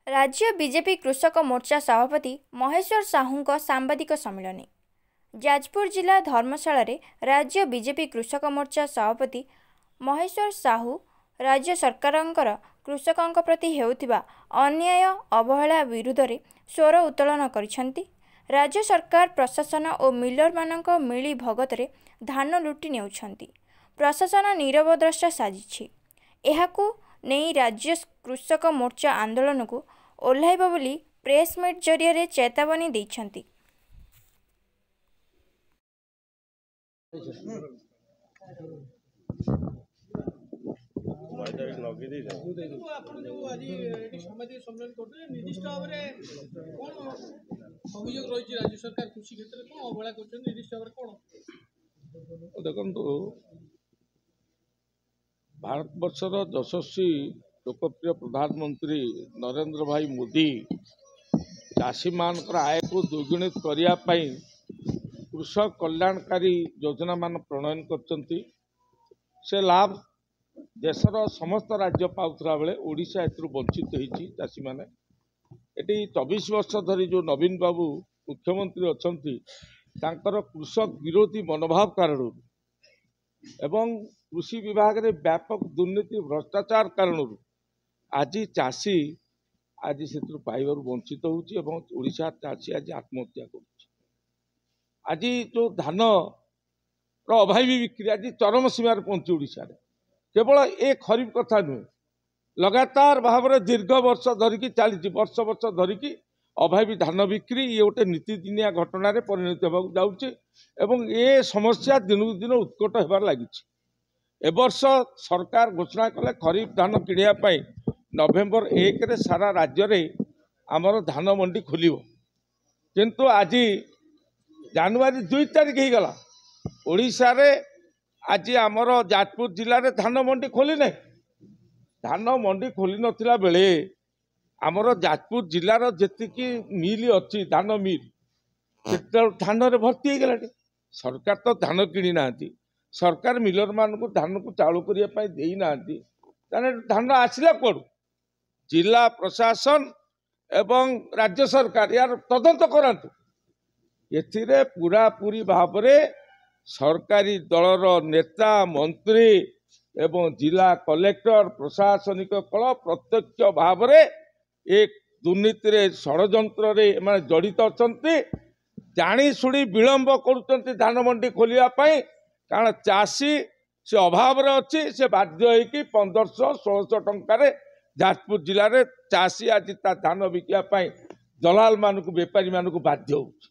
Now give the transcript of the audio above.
राज्य बीजेपी कृषक मोर्चा सभापति महेश्वर साहू सांबादिक सम्मेलन। जाजपुर जिला धर्मशाला रे राज्य बीजेपी कृषक मोर्चा सभापति महेश्वर साहू राज्य सरकारंकर कृषकों प्रति हेउथिबा अन्याय अवहेला विरुद्ध रे स्वर उत्तोलन करिसेंती। राज्य सरकार प्रशासन और मिलर मानक मिली भगत रे धान लुटि नेउछंती। प्रशासन नीरव द्रष्टा साजिछि। एहाकू नहीं राज्य कृषक मोर्चा आंदोलन को ओह्लाइब बोली प्रेसमिट जरिए चेतावनी देइछंती। देखो भारत वर्षर यशस्वी लोकप्रिय प्रधानमंत्री नरेंद्र भाई मोदी चाषी मान आय को द्विगुणित करने कृषक कल्याणकारी योजना मान प्रणयन करचंती। से लाभ देशर समस्त राज्य पाउथरा बेले ओडिशा एथुर वंचित होईची। चाषी माने एटी 24 वर्ष धरी जो नवीन बाबू मुख्यमंत्री अछंती तांकर कृषक विरोधी मनोभाव कारण एवं कृषि विभाग रे व्यापक दुर्नीति भ्रष्टाचार कारण आज चाषी आज से पाइबार वंचित होउची एवं ओडिशा चाषी आज आत्महत्या करुची। आज जो धान अभावी बिक्री आज चरम सीमार पहुंची। ओडिशा रे केवल ए खरीफ कथा नुहे, लगातार भाव में दीर्घ वर्ष धरिकी चली वर्ष वर्ष धरिकी अभावी धान बिक्री ये गोटे नीतिदिनिया घटना परिणत होगा जाऊँचे एवं ए समस्या दिनकू दिन उत्कट होबार लगी। ए वर्ष सरकार घोषणा कले खरीफ धान किणापी नवेम्बर 1 रे सारा राज्य रे आमर धान मंडी खोल किंतु आज जनवरी 2 तारिख हो गला ओडिशा रे आज आमर जाजपुर जिले में धान मंडी खोली ना। धान मंडी खोली नथिला बेले आमर जाजपुर जिलार जेतिकी मिल अच्छी धान मिल धान रे भर्ती हो गला। सरकार तो धान किणी ना, सरकार मिलर मान को धान को चालू करने दे ना, धान आसला कौन? जिला प्रशासन एवं राज्य सरकार यार तदंत करातु। एथिरे पूरा पूरी भाव में सरकारी दलर नेता मंत्री एवं जिला कलेक्टर प्रशासनिक कल प्रत्यक्ष भाव में एक दुर्नीति रे षड्यंत्र रे माने जड़ित अछंती। जानी शुणी विलंब करुचंती धान मंडी खोलिया पाई, कारण चाषी से अभाव रे अच्छी से बाध्य होइकी 1500-1600 टंका जाजपुर जिले में चाषी आज धान बिकिया दलाल मानक बेपारी मानक बाध्य होउची।